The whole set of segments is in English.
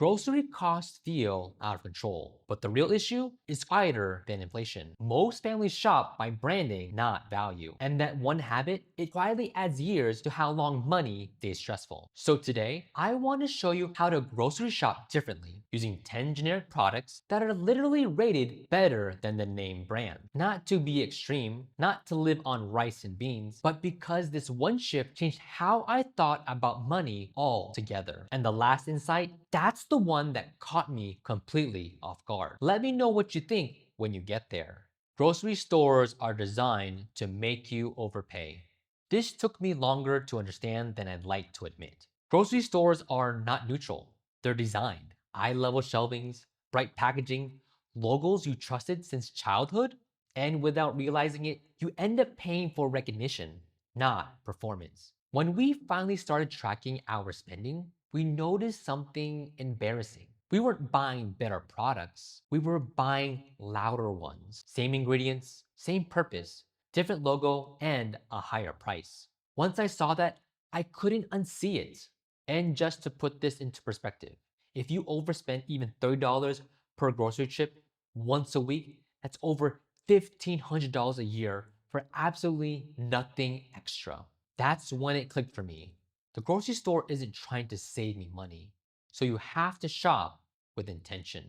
Grocery costs feel out of control, but the real issue is quieter than inflation. Most families shop by branding, not value. And that one habit, it quietly adds years to how long money stays stressful. So today, I want to show you how to grocery shop differently using 10 generic products that are literally rated better than the name brand. Not to be extreme, not to live on rice and beans, but because this one shift changed how I thought about money altogether. And the last insight, that's the one that caught me completely off guard. Let me know what you think when you get there. Grocery stores are designed to make you overpay. This took me longer to understand than I'd like to admit. Grocery stores are not neutral. They're designed. Eye-level shelvings, bright packaging, logos you trusted since childhood, and without realizing it, you end up paying for recognition, not performance. When we finally started tracking our spending, we noticed something embarrassing. We weren't buying better products, we were buying louder ones. Same ingredients, same purpose, different logo, and a higher price. Once I saw that, I couldn't unsee it. And just to put this into perspective, if you overspend even $30 per grocery trip once a week, that's over $1,500 a year for absolutely nothing extra. That's when it clicked for me. The grocery store isn't trying to save me money, so you have to shop with intention.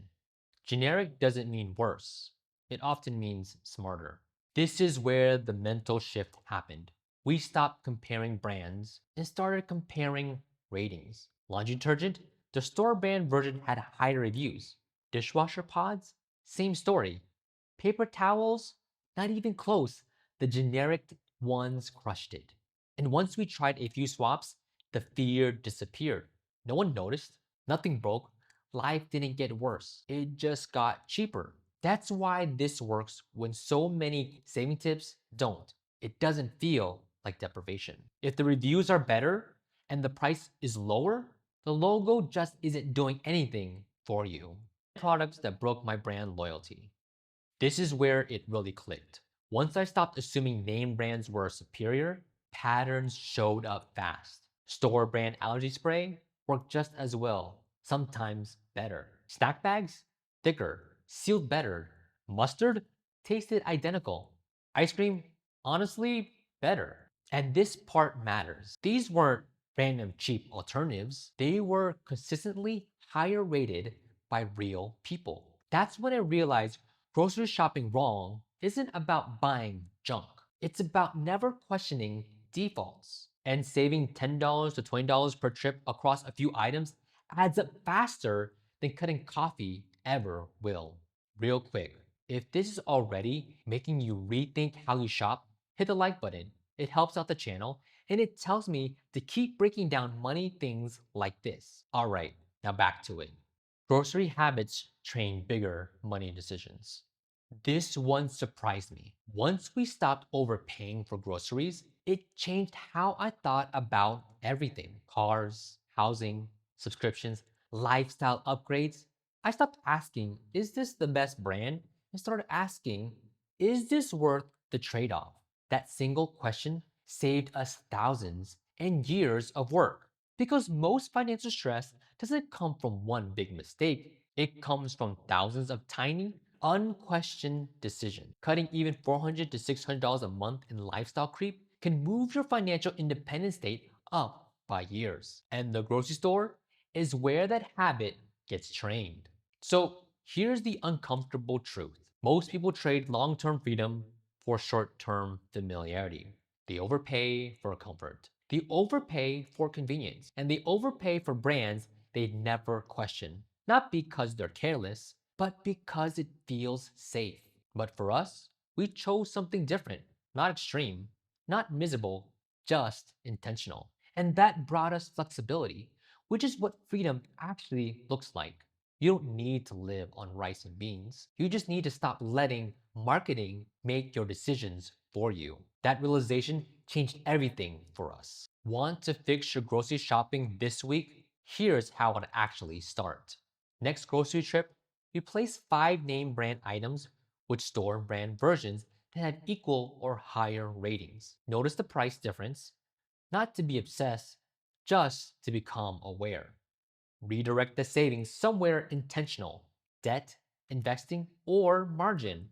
Generic doesn't mean worse, it often means smarter. This is where the mental shift happened. We stopped comparing brands and started comparing ratings. Laundry detergent, the store brand version had higher reviews. Dishwasher pods, same story. Paper towels, not even close. The generic ones crushed it. And once we tried a few swaps, the fear disappeared. No one noticed, nothing broke, life didn't get worse. It just got cheaper. That's why this works when so many saving tips don't. It doesn't feel like deprivation. If the reviews are better and the price is lower, the logo just isn't doing anything for you. Products that broke my brand loyalty. This is where it really clicked. Once I stopped assuming name brands were superior, patterns showed up fast. Store brand allergy spray worked just as well, sometimes better. Snack bags? Thicker, sealed better. Mustard? Tasted identical. Ice cream? Honestly, better. And this part matters. These weren't random cheap alternatives, they were consistently higher rated by real people. That's when I realized grocery shopping wrong isn't about buying junk. It's about never questioning defaults. And saving $10 to $20 per trip across a few items adds up faster than cutting coffee ever will. Real quick, if this is already making you rethink how you shop, hit the like button. It helps out the channel and it tells me to keep breaking down money things like this. All right, now back to it. Grocery habits train bigger money decisions. This one surprised me. Once we stopped overpaying for groceries, it changed how I thought about everything: cars, housing, subscriptions, lifestyle upgrades. I stopped asking, is this the best brand? And started asking, is this worth the trade off? That single question saved us thousands and years of work. Because most financial stress doesn't come from one big mistake, it comes from thousands of tiny, unquestioned decisions. Cutting even $400 to $600 a month in lifestyle creep can move your financial independence date up by years. And the grocery store is where that habit gets trained. So here's the uncomfortable truth. Most people trade long-term freedom for short-term familiarity. They overpay for comfort. They overpay for convenience. And they overpay for brands they never question. Not because they're careless, but because it feels safe. But for us, we chose something different, not extreme, not miserable, just intentional. And that brought us flexibility, which is what freedom actually looks like. You don't need to live on rice and beans. You just need to stop letting marketing make your decisions for you. That realization changed everything for us. Want to fix your grocery shopping this week? Here's how it actually starts. Next grocery trip, replace 5 name brand items with store brand versions that had equal or higher ratings. Notice the price difference, not to be obsessed, just to become aware. Redirect the savings somewhere intentional: debt, investing, or margin.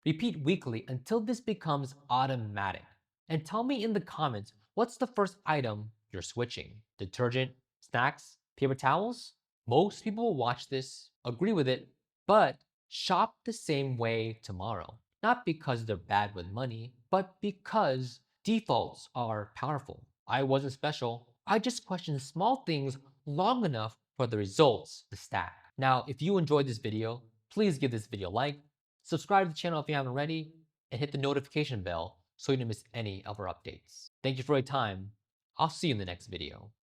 Repeat weekly until this becomes automatic. And tell me in the comments, what's the first item you're switching? Detergent, snacks, paper towels? Most people will watch this, agree with it, but shop the same way tomorrow. Not because they're bad with money, but because defaults are powerful. I wasn't special. I just questioned small things long enough for the results to stack. Now, if you enjoyed this video, please give this video a like, subscribe to the channel if you haven't already, and hit the notification bell so you don't miss any of our updates. Thank you for your time. I'll see you in the next video.